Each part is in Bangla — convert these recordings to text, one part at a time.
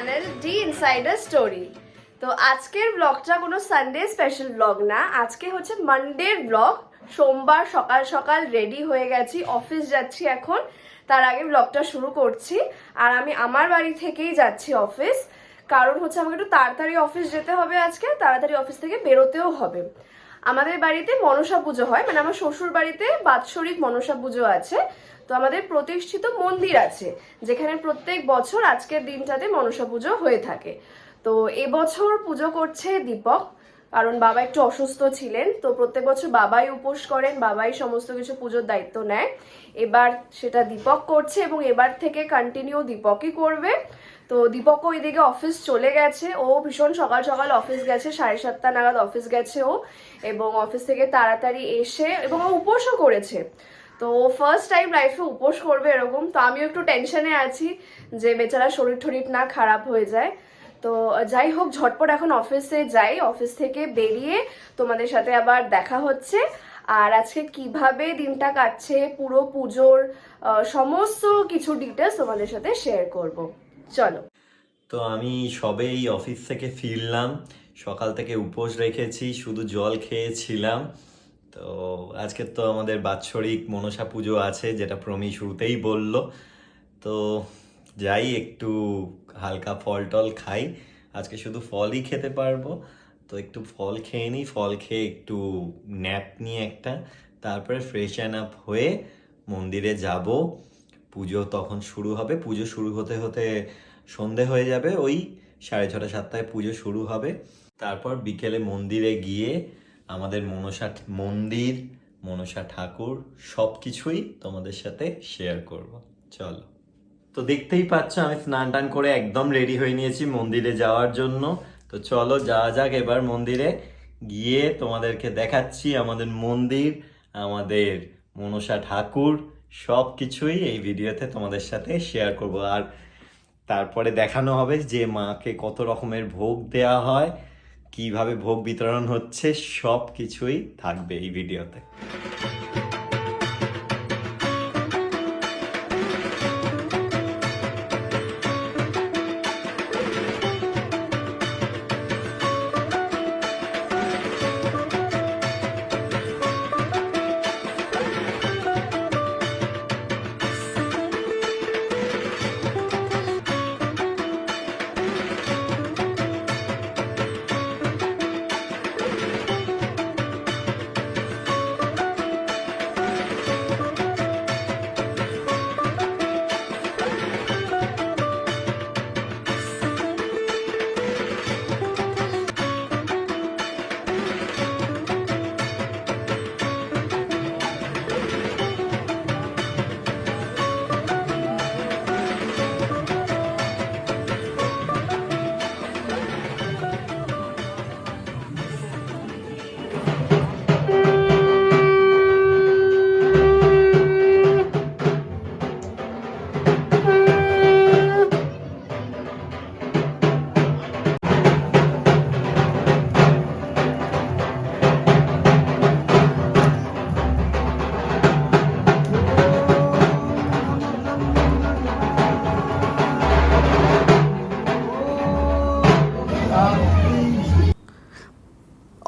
Channel D insider story. তো আজকের ব্লগটা কোনো সানডে স্পেশাল ব্লগ না, আজকে হচ্ছে মানডের ব্লগ। সোমবার সকাল সকাল রেডি হয়ে গেছি, অফিস যাচ্ছি এখন। তার আগে ব্লগটা শুরু করছি। আর আমি আমার বাড়ি থেকেই যাচ্ছি অফিস, কারণ হচ্ছে আমাকে একটু তাড়াতাড়ি অফিস যেতে হবে আজকে, তাড়াতাড়ি অফিস থেকে বেরোতেও হবে। আমাদের বাড়িতে মনসা পুজো হয়, মানে আমার শ্বশুর বাড়িতে বাৎসরিক মনসা পুজো আছে। তো আমাদের প্রতিষ্ঠিত মন্দির আছে যেখানে প্রত্যেক বছর আজকের দিনটাতে মনসা পুজো হয়ে থাকে। তো এবছর পুজো করছে দীপক, কারণ বাবা একটু অসুস্থ ছিলেন। তো প্রত্যেক বছর বাবাই উপোস করেন, বাবাই সমস্ত কিছু পুজোর দায়িত্ব নেয়। এবার সেটা দীপক করছে এবং এবার থেকে কন্টিনিউ দীপকই করবে। তো দীপক ওইদিকে অফিস চলে গেছে, ও ভীষণ সকাল সকাল অফিস গেছে, 7:30 নাগাদ অফিস গেছে ও, এবং অফিস থেকে তাড়াতাড়ি এসে এবং ও উপোসও করেছে। তো ফার্স্ট টাইম লাইফে উপোস করবে এরকম। তো আমিও একটু টেনশনে আছি যে বেচারা শরীর টরীর না খারাপ হয়ে যায়। তো যাই হোক, ঝটপট এখন অফিসে যাই, অফিস থেকে বেরিয়ে তোমাদের সাথে আবার দেখা হচ্ছে। আর আজকে কিভাবে দিনটা কাটছে, পুরো পুজোর সমস্ত কিছু ডিটেলস তোমাদের সাথে শেয়ার করব। চলো। তো আমি সবেই অফিস থেকে ফিরলাম, সকাল থেকে উপোস রেখেছি, শুধু জল খেয়েছিলাম। তো আজকে তো আমাদের বাৎসরিক মনসা পুজো আছে, যেটা প্রমি শুরুতেই বলল। তো যাই একটু হালকা ফল টল খাই, আজকে শুধু ফলই খেতে পারবো। তো একটু ফল খেয়ে নিই, ফল খেয়ে একটু ন্যাপ নিয়ে একটা, তারপরে ফ্রেশ অ্যান্ড আপ হয়ে মন্দিরে যাব। পুজো তখন শুরু হবে, পুজো শুরু হতে হতে সন্ধে হয়ে যাবে, ওই 6:30 7টায় পুজো শুরু হবে। তারপর বিকেলে মন্দিরে গিয়ে আমাদের মন্দির, মনসা ঠাকুর সব কিছুই তোমাদের সাথে শেয়ার করব। চলো। তো দেখতেই পাচ্ছ আমি স্নান টান করে একদম রেডি হয়ে নিয়েছি মন্দিরে যাওয়ার জন্য। তো চলো যাওয়া যাক এবার মন্দিরে, গিয়ে তোমাদেরকে দেখাচ্ছি আমাদের মন্দির, আমাদের মনসা ঠাকুর সব কিছুই এই ভিডিওতে তোমাদের সাথে শেয়ার করব। আর তারপরে দেখানো হবে যে মাকে কত রকমের ভোগ দেয়া হয়, কিভাবে ভোগ বিতরণ হচ্ছে, সব কিছুই থাকবে এই ভিডিওতে।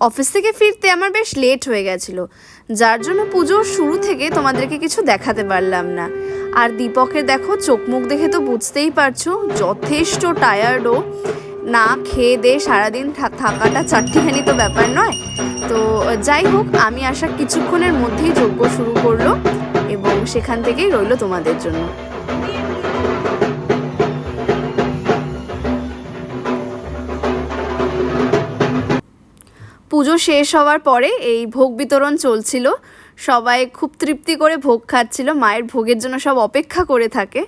অফিস থেকে ফিরতে আমার বেশ লেট হয়ে গেছিল, যার জন্য পুজোর শুরু থেকে তোমাদেরকে কিছু দেখাতে পারলাম না। আর দীপকের দেখো চোখ মুখ দেখে তো বুঝতেই পারছো যথেষ্ট টায়ার্ডও, না খেয়ে দিয়ে সারাদিন থাকাটা চারটিখানি তো ব্যাপার নয়। তো যাই হোক, আমি আসার কিছুক্ষণের মধ্যেই যজ্ঞ শুরু করলো এবং সেখান থেকেই রইলো তোমাদের জন্য। পুজো শেষ হওয়ার পরে এই ভোগ বিতরণ চলছিল, সবাই খুব তৃপ্তি করে ভোগ খাচ্ছিল, মায়ের ভোগের জন্য সব অপেক্ষা করে থাকে।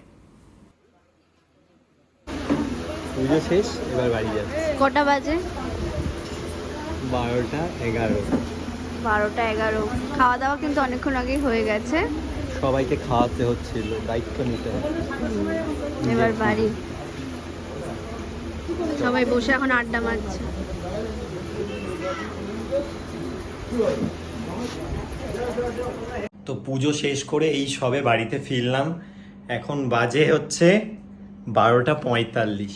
পুজো শেষ, এবার বাড়ি যাচ্ছি। কটা বাজে? 12টা 11। 12টা 11। খাওয়া দাওয়া কিন্তু অনেকক্ষণ আগেই হয়ে গেছে, সবাইকে খাওয়াতে হচ্ছিল, দায়িত্ব নিতে হবে। এবার বাড়ি সবাই বসে এখন আড্ডা মারছে। তো পুজো শেষ করে এই সবে বাড়িতে ফিরলাম, এখন বাজে হচ্ছে 12টা 45।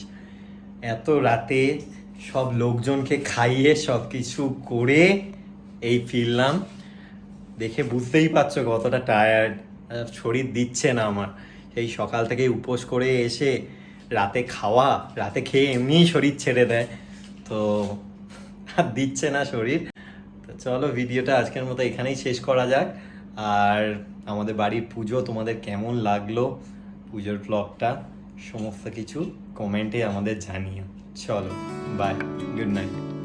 এত রাতে সব লোকজনকে খাইয়ে সব কিছু করে এই ফিরলাম। দেখে বুঝতেই পারছো কতটা টায়ার্ড, শরীর দিচ্ছে না আমার। সেই সকাল থেকে উপোস করে এসে রাতে খাওয়া, রাতে খেয়ে এমনিই শরীর ছেড়ে দেয়, তো আর দিচ্ছে না শরীর। তো চলো ভিডিওটা আজকের মতো এখানেই শেষ করা যাক। আর আমাদের বাড়ির পুজো তোমাদের কেমন লাগলো, পুজোর ব্লগটা, সমস্ত কিছু কমেন্টে আমাদের জানিও। চলো বাই, গুড নাইট।